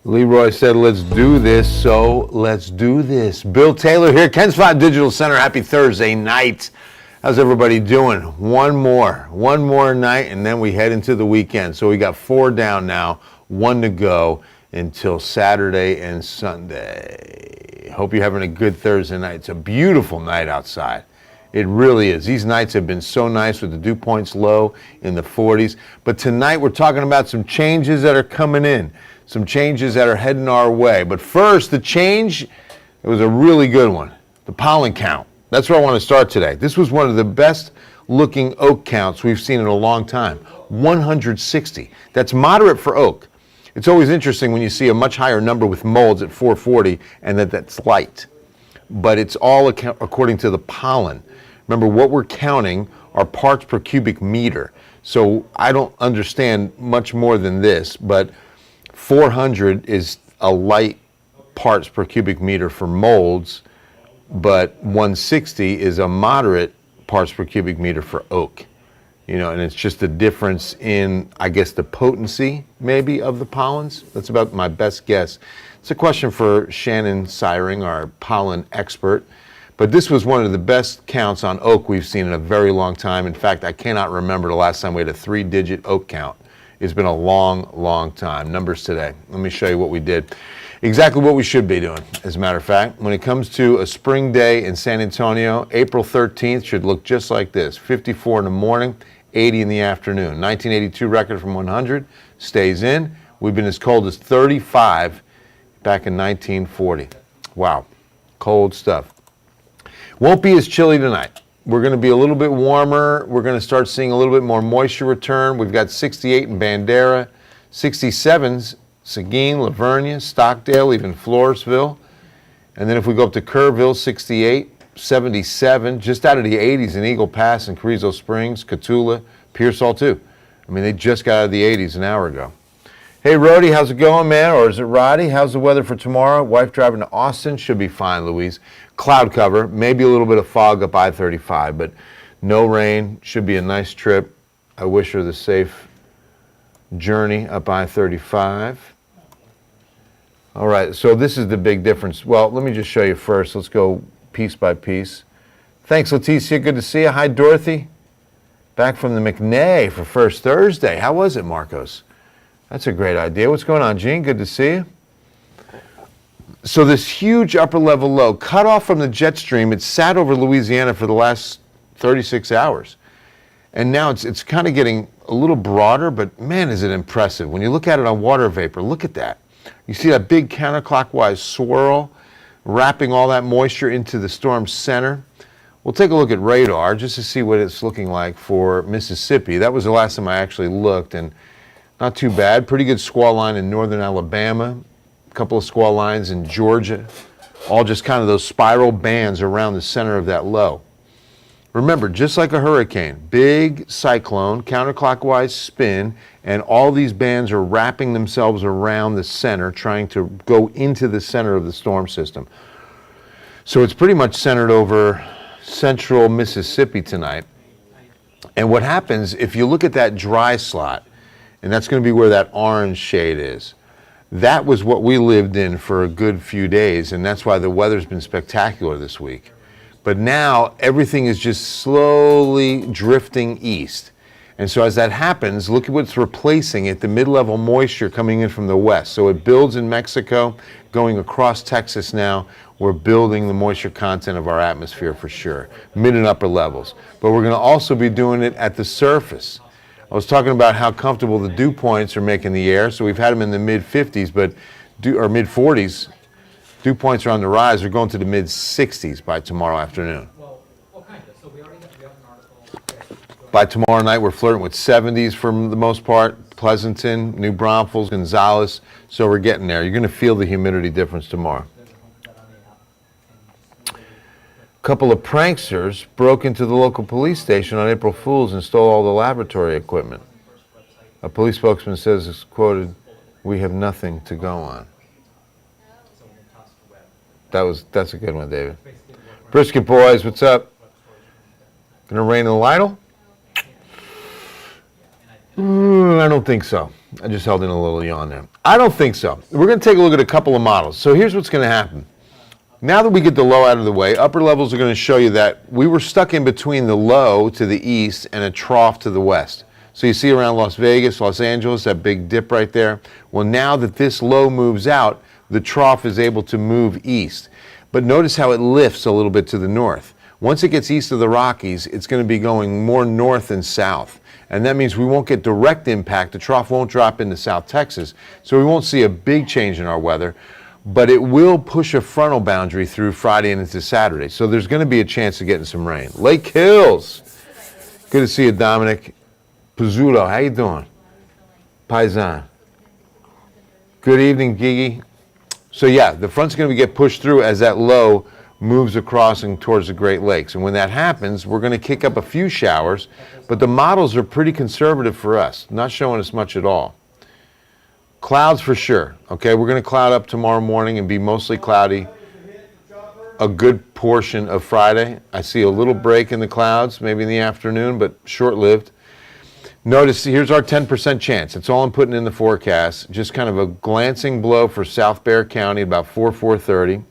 Leroy said, let's do this, so let's do this. Bill Taylor here, Ken Spot Digital Center. Happy Thursday night. How's everybody doing? One more night, and then we head into the weekend. So we got 4 down now, 1 to go until Saturday and Sunday. Hope you're having a good Thursday night. It's a beautiful night outside. It really is. These nights have been so nice with the dew points low in the 40s. But tonight we're talking about some changes that are coming in. Some changes that are heading our way. But first, the change, it was a really good one. The pollen count. That's where I want to start today. This was one of the best looking oak counts we've seen in a long time. 160. That's moderate for oak. It's always interesting when you see a much higher number with molds at 440 and that's light. But it's all according to the pollen. Remember, what we're counting are parts per cubic meter. So I don't understand much more than this, but 400 is a light parts per cubic meter for molds, but 160 is a moderate parts per cubic meter for oak. You know, and it's just a difference in, I guess, the potency maybe of the pollens. That's about my best guess. It's a question for Shannon Siring, our pollen expert. But this was one of the best counts on oak we've seen in a very long time. In fact, I cannot remember the last time we had a 3-digit oak count. It's been a long time. Numbers today. Let me show you what we did. Exactly what we should be doing, as a matter of fact. When it comes to a spring day in San Antonio, April 13th should look just like this. 54 in the morning, 80 in the afternoon. 1982 record from 100 stays in. We've been as cold as 35 back in 1940. Wow, cold stuff. Won't be as chilly tonight. We're going to be a little bit warmer. We're going to start seeing a little bit more moisture return. We've got 68 in Bandera, 67s, Seguin, Lavernia, Stockdale, even Floresville. And then if we go up to Kerrville, 68, 77, just out of the 80s in Eagle Pass and Carrizo Springs, Cotulla, Pearsall too. I mean, they just got out of the 80s an hour ago. Hey, Rody, how's it going, man? Or is it Roddy? How's the weather for tomorrow? Wife driving to Austin. Should be fine, Louise. Cloud cover, maybe a little bit of fog up I-35, but no rain. Should be a nice trip. I wish her the safe journey up I-35. All right, so this is the big difference. Well, let me just show you first. Let's go piece by piece. Thanks, Leticia. Good to see you. Hi, Dorothy. Back from the McNay for First Thursday. How was it, Marcos? That's a great idea. What's going on, Gene? Good to see you. So this huge upper level low, cut off from the jet stream, it sat over Louisiana for the last 36 hours. And now it's kind of getting a little broader, but man, is it impressive. When you look at it on water vapor, look at that. You see that big counterclockwise swirl, wrapping all that moisture into the storm's center. We'll take a look at radar just to see what it's looking like for Mississippi. That was the last time I actually looked, and not too bad. Pretty good squall line in northern Alabama. A couple of squall lines in Georgia. All just kind of those spiral bands around the center of that low. Remember, just like a hurricane, big cyclone, counterclockwise spin, and all these bands are wrapping themselves around the center, trying to go into the center of the storm system. So it's pretty much centered over central Mississippi tonight. And what happens, if you look at that dry slot, and that's going to be where that orange shade is. That was what we lived in for a good few days, and that's why the weather's been spectacular this week. But now everything is just slowly drifting east. And so as that happens, look at what's replacing it, the mid-level moisture coming in from the west. So it builds in Mexico, going across Texas now. We're building the moisture content of our atmosphere for sure, mid and upper levels. But we're going to also be doing it at the surface. I was talking about how comfortable the dew points are making the air. So we've had them in the mid-50s, or mid-40s. Dew points are on the rise. They're going to the mid-60s by tomorrow afternoon. Well, kind of. So we have an article. By tomorrow night, we're flirting with 70s for the most part. Pleasanton, New Braunfels, Gonzales. So we're getting there. You're going to feel the humidity difference tomorrow. A couple of pranksters broke into the local police station on April Fool's and stole all the laboratory equipment. A police spokesman says, it's quoted, "We have nothing to go on." That's a good one, David. Brisket boys, what's up? Gonna rain in Lytle? I don't think so. I just held in a little yawn there. I don't think so. We're going to take a look at a couple of models. So here's what's going to happen. Now that we get the low out of the way, upper levels are going to show you that we were stuck in between the low to the east and a trough to the west. So you see around Las Vegas, Los Angeles, that big dip right there. Well, now that this low moves out, the trough is able to move east. But notice how it lifts a little bit to the north. Once it gets east of the Rockies, it's going to be going more north than south. And that means we won't get direct impact. The trough won't drop into South Texas. So we won't see a big change in our weather. But it will push a frontal boundary through Friday and into Saturday. So there's going to be a chance of getting some rain. Lake Hills. Good to see you, Dominic. Pizzuto, how you doing? Paisan. Good evening, Gigi. So yeah, the front's going to get pushed through as that low moves across and towards the Great Lakes. And when that happens, we're going to kick up a few showers, but the models are pretty conservative for us, not showing us much at all. Clouds for sure. Okay, we're going to cloud up tomorrow morning and be mostly cloudy a good portion of Friday. I see a little break in the clouds, maybe in the afternoon, but short-lived. Notice, here's our 10% chance. That's all I'm putting in the forecast. Just kind of a glancing blow for South Bexar County, about 4:30.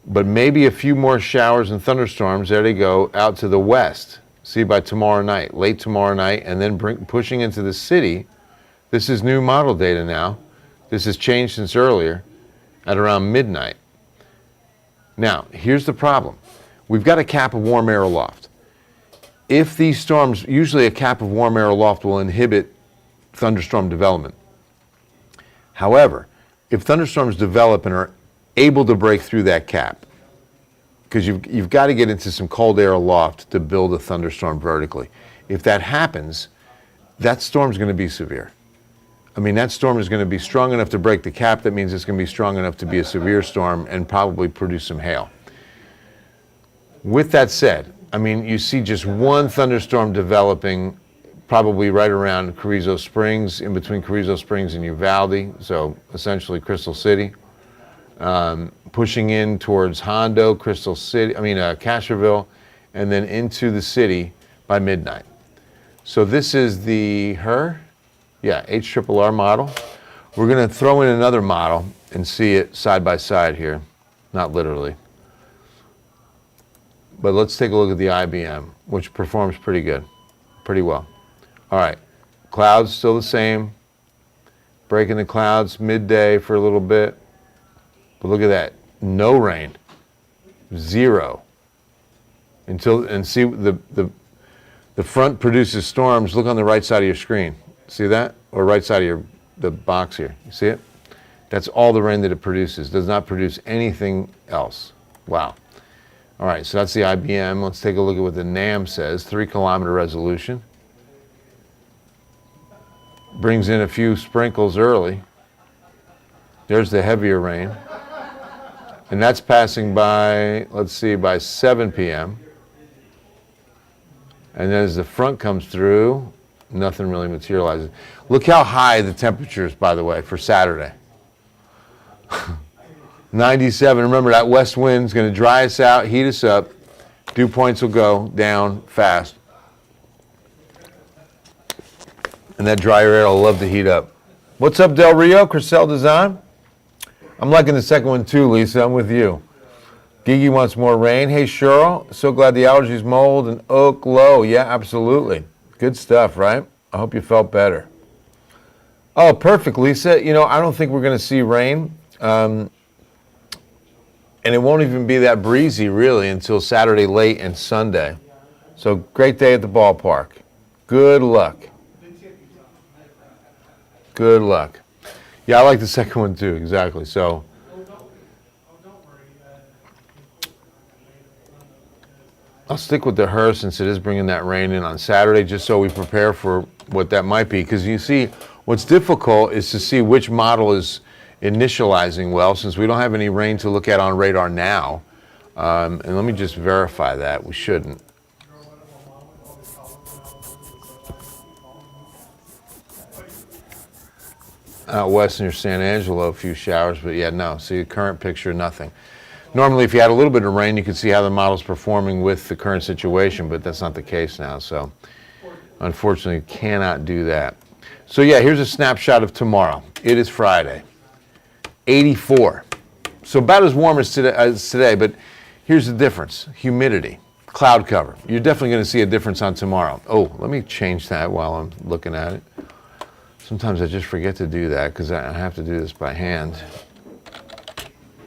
But maybe a few more showers and thunderstorms, there they go, out to the west. See by tomorrow night, late tomorrow night, and then pushing into the city. This is new model data now. This has changed since earlier at around midnight. Now, here's the problem. We've got a cap of warm air aloft. If these storms, usually a cap of warm air aloft will inhibit thunderstorm development. However, if thunderstorms develop and are able to break through that cap, because you've got to get into some cold air aloft to build a thunderstorm vertically. If that happens, that storm's going to be severe. I mean, that storm is going to be strong enough to break the cap. That means it's going to be strong enough to be a severe storm and probably produce some hail. With that said, I mean, you see just one thunderstorm developing probably right around Carrizo Springs, in between Carrizo Springs and Uvalde, so essentially Crystal City. Pushing in towards Hondo, Castroville, and then into the city by midnight. So this is the HRRR model. We're going to throw in another model and see it side by side here, not literally. But let's take a look at the IBM, which performs pretty good, pretty well. All right, clouds still the same. Breaking the clouds midday for a little bit. But look at that, no rain, zero. And see the front produces storms. Look on the right side of your screen. See that? Or right side of the box here. You see it? That's all the rain that it produces. Does not produce anything else. Wow. All right, so that's the IBM. Let's take a look at what the NAM says. 3-kilometer resolution. Brings in a few sprinkles early. There's the heavier rain. And that's passing by, let's see, by 7 p.m. And then as the front comes through, nothing really materializes. Look how high the temperature is, by the way, for Saturday. 97. Remember, that west wind is going to dry us out, heat us up. Dew points will go down fast. And that drier air will love to heat up. What's up, Del Rio? Crisel Design? I'm liking the second one too, Lisa. I'm with you. Gigi wants more rain. Hey, Cheryl. So glad the allergies, mold, and oak low. Yeah, absolutely. Good stuff, right? I hope you felt better. Oh, perfect, Lisa. You know, I don't think we're going to see rain. And it won't even be that breezy, really, until Saturday late and Sunday. So, great day at the ballpark. Good luck. Good luck. Yeah, I like the second one, too, exactly. So, I'll stick with the her since it is bringing that rain in on Saturday, just so we prepare for what that might be. Because you see, what's difficult is to see which model is initializing well, since we don't have any rain to look at on radar now. And let me just verify that. We shouldn't. Out west near San Angelo, a few showers, but yeah, no. See, current picture, nothing. Normally, if you had a little bit of rain, you could see how the model's performing with the current situation, but that's not the case now. So Unfortunately, cannot do that. So yeah, here's a snapshot of tomorrow. It is Friday. 84. So about as warm as today, but here's the difference. Humidity, cloud cover. You're definitely going to see a difference on tomorrow. Oh, let me change that while I'm looking at it. Sometimes I just forget to do that because I have to do this by hand.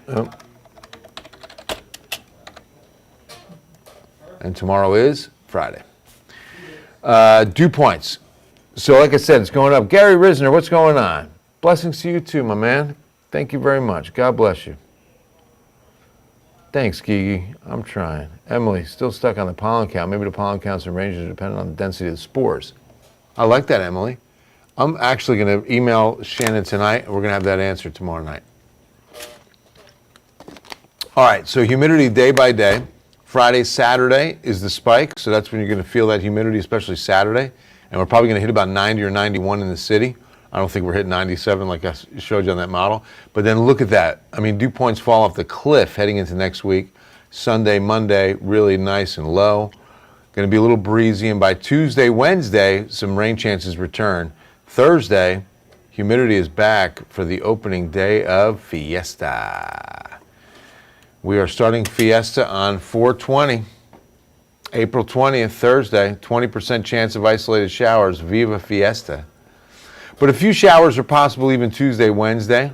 Oh. And tomorrow is Friday. Dew points. So like I said, it's going up. Gary Risner, what's going on? Blessings to you too, my man. Thank you very much. God bless you. Thanks, Gigi. I'm trying. Emily, still stuck on the pollen count. Maybe the pollen counts and ranges are dependent on the density of the spores. I like that, Emily. I'm actually going to email Shannon tonight, and we're going to have that answer tomorrow night. All right, so humidity day by day. Friday, Saturday is the spike, so that's when you're going to feel that humidity, especially Saturday. And we're probably going to hit about 90 or 91 in the city. I don't think we're hitting 97 like I showed you on that model. But then look at that. I mean, dew points fall off the cliff heading into next week. Sunday, Monday, really nice and low. Going to be a little breezy. And by Tuesday, Wednesday, some rain chances return. Thursday, humidity is back for the opening day of Fiesta. We are starting Fiesta on 4/20, April 20th, Thursday. 20% chance of isolated showers. Viva Fiesta. But a few showers are possible even Tuesday, Wednesday.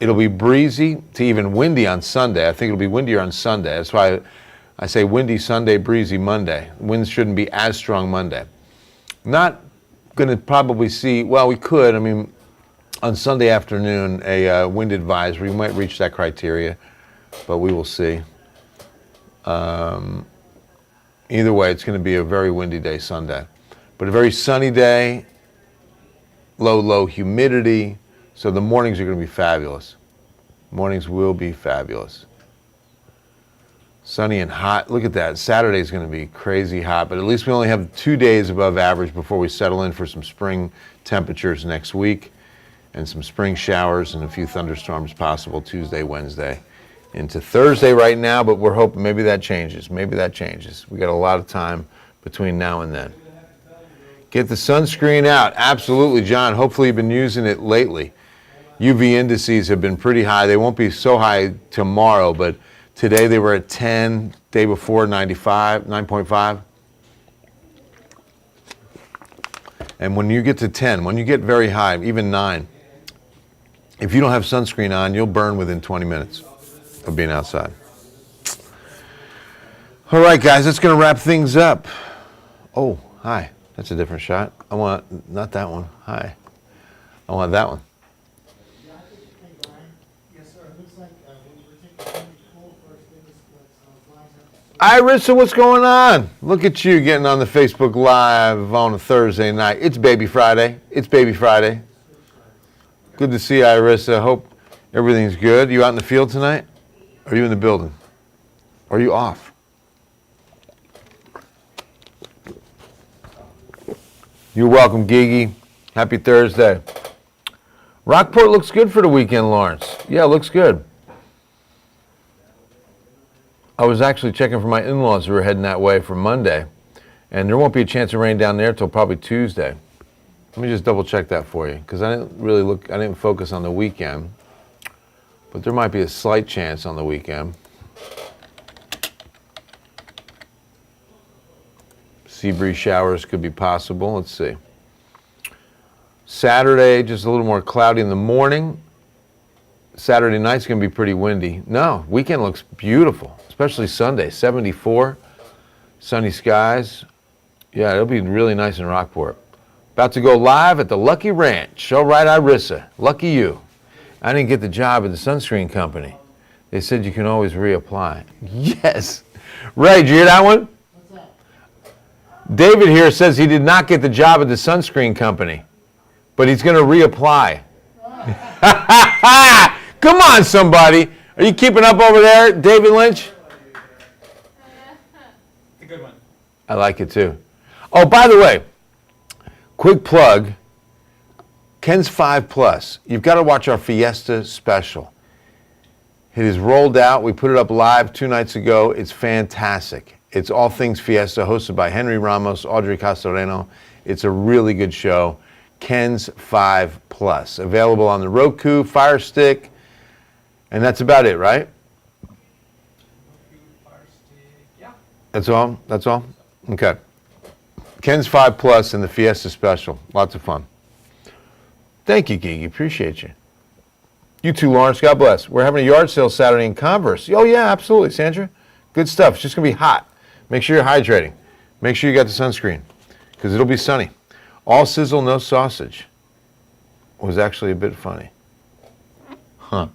It'll be breezy to even windy on Sunday. I think it'll be windier on Sunday. That's why I say windy Sunday, breezy Monday. Winds shouldn't be as strong Monday. Not going to probably see, well, we could. I mean, on Sunday afternoon, a wind advisory. We might reach that criteria, but we will see. Either way, it's going to be a very windy day Sunday. But a very sunny day. Low humidity, so the mornings are going to be fabulous. Mornings will be fabulous. Sunny and hot. Look at that. Saturday is going to be crazy hot, but at least we only have 2 days above average before we settle in for some spring temperatures next week and some spring showers and a few thunderstorms possible Tuesday, Wednesday into Thursday right now, but we're hoping maybe that changes. Maybe that changes. We got a lot of time between now and then. Get the sunscreen out. Absolutely, John. Hopefully you've been using it lately. UV indices have been pretty high. They won't be so high tomorrow, but today they were at 10, day before 95, 9.5. And when you get to 10, when you get very high, even 9, if you don't have sunscreen on, you'll burn within 20 minutes of being outside. All right, guys, that's going to wrap things up. Oh, hi. That's a different shot. I want, not that one. Hi. I want that one. Yes, sir. It looks like when you were taking cold first, finger splits, Irissa, what's going on? Look at you getting on the Facebook Live on a Thursday night. It's Baby Friday. It's Baby Friday. Good to see you, Irissa. Hope everything's good. You out in the field tonight? Are you in the building? Or are you off? You're welcome, Gigi. Happy Thursday. Rockport looks good for the weekend, Lawrence. Yeah, it looks good. I was actually checking for my in-laws who were heading that way for Monday, and there won't be a chance of rain down there till probably Tuesday. Let me just double check that for you, because I didn't focus on the weekend, but there might be a slight chance on the weekend. Sea breeze showers could be possible. Let's see. Saturday, just a little more cloudy in the morning. Saturday night's going to be pretty windy. No, weekend looks beautiful, especially Sunday. 74, sunny skies. Yeah, it'll be really nice in Rockport. About to go live at the Lucky Ranch. All right, Irissa. Lucky you. I didn't get the job at the sunscreen company. They said you can always reapply. Yes. Ray, did you hear that one? David here says he did not get the job at the sunscreen company, but he's going to reapply. Come on, somebody. Are you keeping up over there, David Lynch? It's a good one. I like it too. Oh, by the way, quick plug, Ken's 5 Plus. You've got to watch our Fiesta special. It is rolled out. We put it up live 2 nights ago. It's fantastic. It's All Things Fiesta, hosted by Henry Ramos, Audrey Castoreno. It's a really good show. Ken's 5 Plus, available on the Roku, Fire Stick, and that's about it, right? Yeah. That's all? That's all? Okay. Ken's 5 Plus and the Fiesta Special. Lots of fun. Thank you, Gigi. Appreciate you. You too, Lawrence. God bless. We're having a yard sale Saturday in Converse. Oh, yeah, absolutely, Sandra. Good stuff. It's just going to be hot. Make sure you're hydrating. Make sure you got the sunscreen because it'll be sunny. All sizzle, no sausage was actually a bit funny. Huh.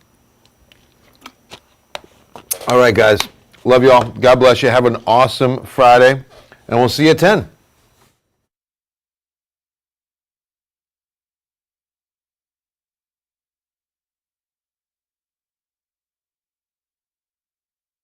All right, guys. Love you all. God bless you. Have an awesome Friday, and we'll see you at 10.